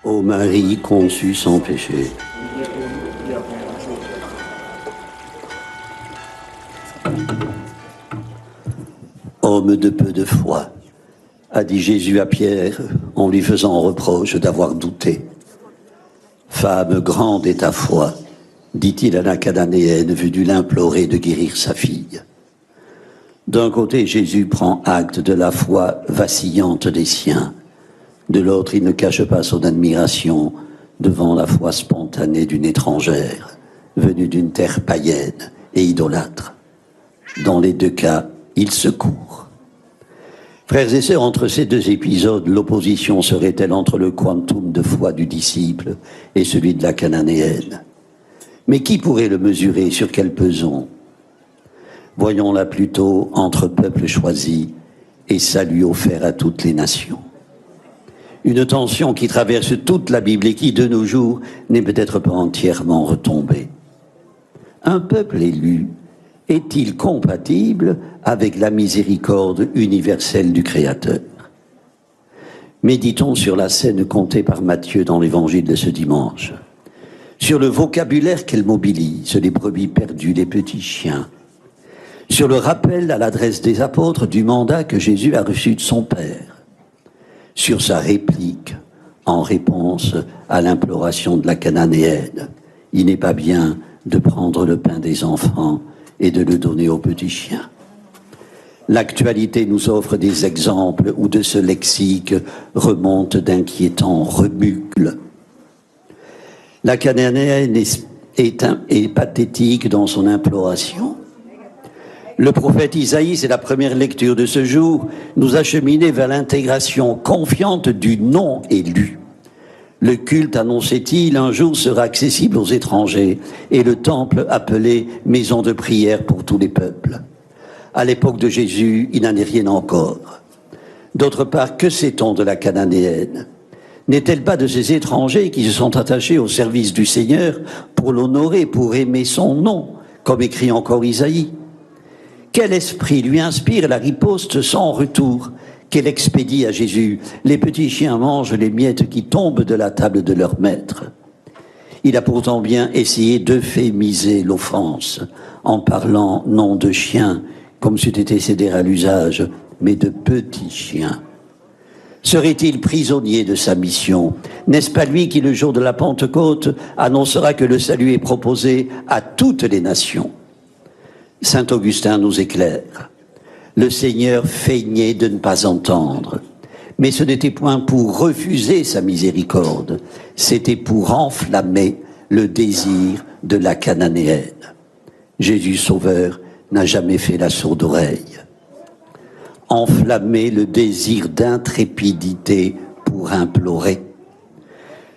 Ô Marie conçue sans péché. Homme de peu de foi, a dit Jésus à Pierre en lui faisant reproche d'avoir douté. Femme, grande est ta foi, dit-il à la Cananéenne venue l'implorer de guérir sa fille. D'un côté, Jésus prend acte de la foi vacillante des siens. De l'autre, il ne cache pas son admiration devant la foi spontanée d'une étrangère, venue d'une terre païenne et idolâtre. Dans les deux cas, il secourt. Frères et sœurs, entre ces deux épisodes, l'opposition serait-elle entre le quantum de foi du disciple et celui de la Cananéenne? Mais qui pourrait le mesurer, sur quel peson? Voyons-la plutôt entre peuple choisi et salut offert à toutes les nations. Une tension qui traverse toute la Bible et qui, de nos jours, n'est peut-être pas entièrement retombée. Un peuple élu est-il compatible avec la miséricorde universelle du Créateur? Méditons sur la scène contée par Matthieu dans l'évangile de ce dimanche, sur le vocabulaire qu'elle mobilise, les brebis perdues, les petits chiens, sur le rappel à l'adresse des apôtres du mandat que Jésus a reçu de son Père, sur sa réplique en réponse à l'imploration de la Cananéenne. Il n'est pas bien de prendre le pain des enfants et de le donner aux petits chiens. L'actualité nous offre des exemples où de ce lexique remonte d'inquiétants remucles. La Cananéenne est pathétique dans son imploration. Le prophète Isaïe, c'est la première lecture de ce jour, nous a cheminé vers l'intégration confiante du non élu. Le culte, annonçait-il, un jour sera accessible aux étrangers et le temple appelé maison de prière pour tous les peuples. À l'époque de Jésus, il n'en est rien encore. D'autre part, que sait-on de la Cananéenne? N'est-elle pas de ces étrangers qui se sont attachés au service du Seigneur pour l'honorer, pour aimer son nom, comme écrit encore Isaïe? Quel esprit lui inspire la riposte sans retour qu'elle expédie à Jésus? Les petits chiens mangent les miettes qui tombent de la table de leur maître. Il a pourtant bien essayé d'euphémiser l'offense en parlant non de chiens, comme c'eût été céder à l'usage, mais de petits chiens. Serait-il prisonnier de sa mission? N'est-ce pas lui qui, le jour de la Pentecôte, annoncera que le salut est proposé à toutes les nations? Saint Augustin nous éclaire. Le Seigneur feignait de ne pas entendre, mais ce n'était point pour refuser sa miséricorde, c'était pour enflammer le désir de la Cananéenne. Jésus Sauveur n'a jamais fait la sourde oreille. Enflammer le désir d'intrépidité pour implorer.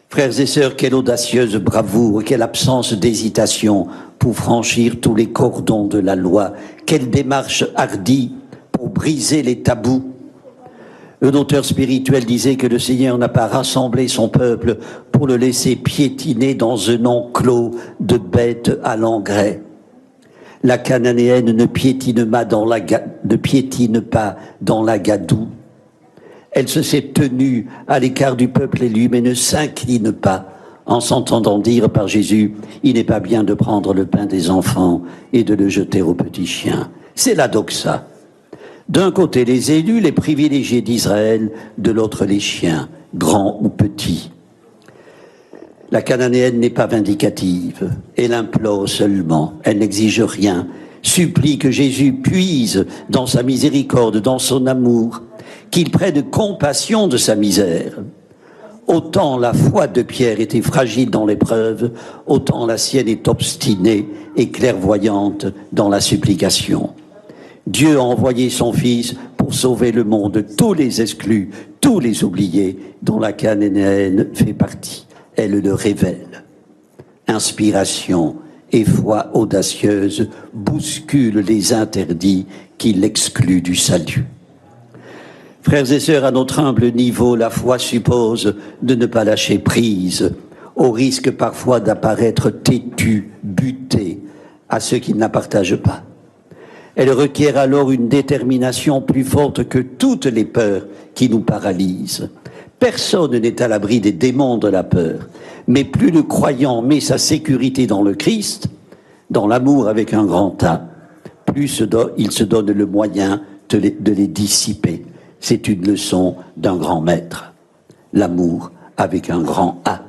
Frères et sœurs, quelle audacieuse bravoure, quelle absence d'hésitation pour franchir tous les cordons de la loi, quelle démarche hardie pour briser les tabous. Un auteur spirituel disait que le Seigneur n'a pas rassemblé son peuple pour le laisser piétiner dans un enclos de bêtes à l'engrais. La Cananéenne ne piétine pas dans la gadoue. Elle se s'est tenue à l'écart du peuple élu, mais ne s'incline pas en s'entendant dire par Jésus, il n'est pas bien de prendre le pain des enfants et de le jeter aux petits chiens. C'est la doxa. D'un côté les élus, les privilégiés d'Israël, de l'autre les chiens, grands ou petits. La Cananéenne n'est pas vindicative, elle implore seulement, elle n'exige rien, supplie que Jésus puise dans sa miséricorde, dans son amour, qu'il prenne compassion de sa misère. Autant la foi de Pierre était fragile dans l'épreuve, autant la sienne est obstinée et clairvoyante dans la supplication. Dieu a envoyé son Fils pour sauver le monde, tous les exclus, tous les oubliés, dont la Cananéenne fait partie. Elle le révèle. Inspiration et foi audacieuse bousculent les interdits qui l'excluent du salut. Frères et sœurs, à notre humble niveau, la foi suppose de ne pas lâcher prise, au risque parfois d'apparaître têtu, buté à ceux qui ne la partagent pas. Elle requiert alors une détermination plus forte que toutes les peurs qui nous paralysent. Personne n'est à l'abri des démons de la peur. Mais plus le croyant met sa sécurité dans le Christ, dans l'amour avec un grand A, plus il se donne le moyen de les dissiper. C'est une leçon d'un grand maître. L'amour avec un grand A.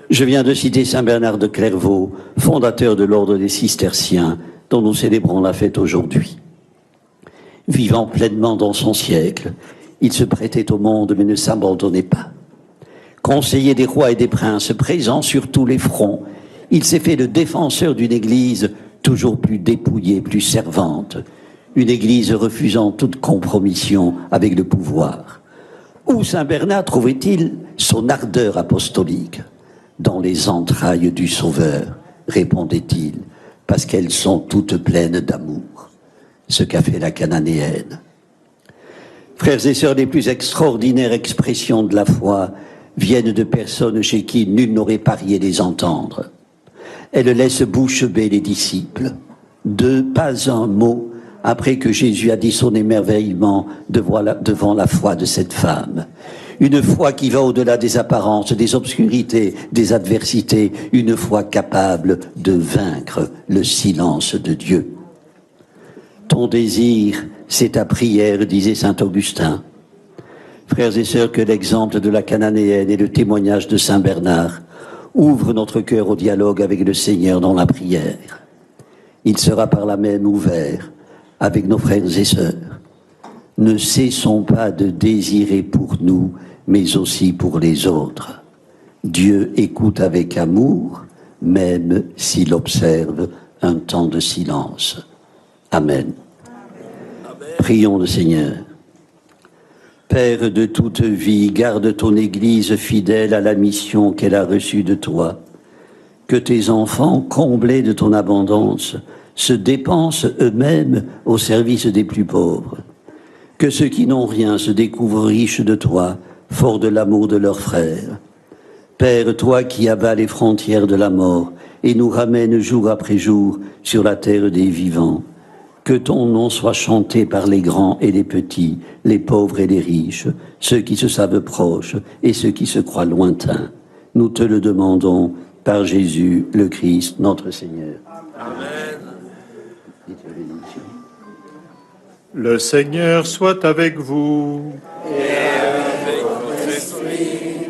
Je viens de citer Saint Bernard de Clairvaux, fondateur de l'ordre des Cisterciens, dont nous célébrons la fête aujourd'hui. Vivant pleinement dans son siècle, il se prêtait au monde mais ne s'abandonnait pas. Conseiller des rois et des princes, présent sur tous les fronts, il s'est fait le défenseur d'une Église toujours plus dépouillée, plus servante, une Église refusant toute compromission avec le pouvoir. Où Saint Bernard trouvait-il son ardeur apostolique? Dans les entrailles du Sauveur, répondait-il, parce qu'elles sont toutes pleines d'amour, ce qu'a fait la Cananéenne. Frères et sœurs, les plus extraordinaires expressions de la foi viennent de personnes chez qui nul n'aurait parié les entendre. Elles laissent bouche bée les disciples. Pas un mot après que Jésus a dit son émerveillement devant la foi de cette femme. Une foi qui va au-delà des apparences, des obscurités, des adversités, une foi capable de vaincre le silence de Dieu. Ton désir, c'est ta prière, disait saint Augustin. Frères et sœurs, que l'exemple de la Cananéenne et le témoignage de saint Bernard ouvrent notre cœur au dialogue avec le Seigneur dans la prière. Il sera par là même ouvert avec nos frères et sœurs. Ne cessons pas de désirer pour nous, mais aussi pour les autres. Dieu écoute avec amour, même s'il observe un temps de silence. Amen. Amen. Prions le Seigneur. Père de toute vie, garde ton Église fidèle à la mission qu'elle a reçue de toi. Que tes enfants, comblés de ton abondance, se dépensent eux-mêmes au service des plus pauvres. Que ceux qui n'ont rien se découvrent riches de toi, forts de l'amour de leurs frères. Père, toi qui abats les frontières de la mort et nous ramènes jour après jour sur la terre des vivants, que ton nom soit chanté par les grands et les petits, les pauvres et les riches, ceux qui se savent proches et ceux qui se croient lointains. Nous te le demandons par Jésus, le Christ, notre Seigneur. Amen. Le Seigneur soit avec vous. Et avec votre esprit.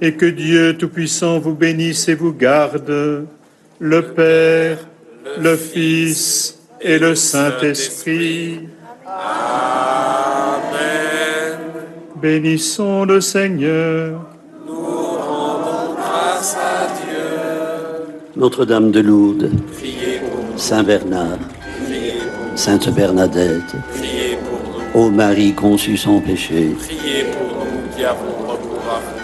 Et que Dieu Tout-Puissant vous bénisse et vous garde, le Père, le Fils et le Saint-Esprit. Amen. Bénissons le Seigneur. Nous rendons grâce à Dieu. Notre-Dame de Lourdes, Priez pour nous. Saint Bernard, Priez pour nous. Sainte Bernadette, Priez pour nous. ô Marie conçue sans péché, Priez pour nous qui avons recours à vous.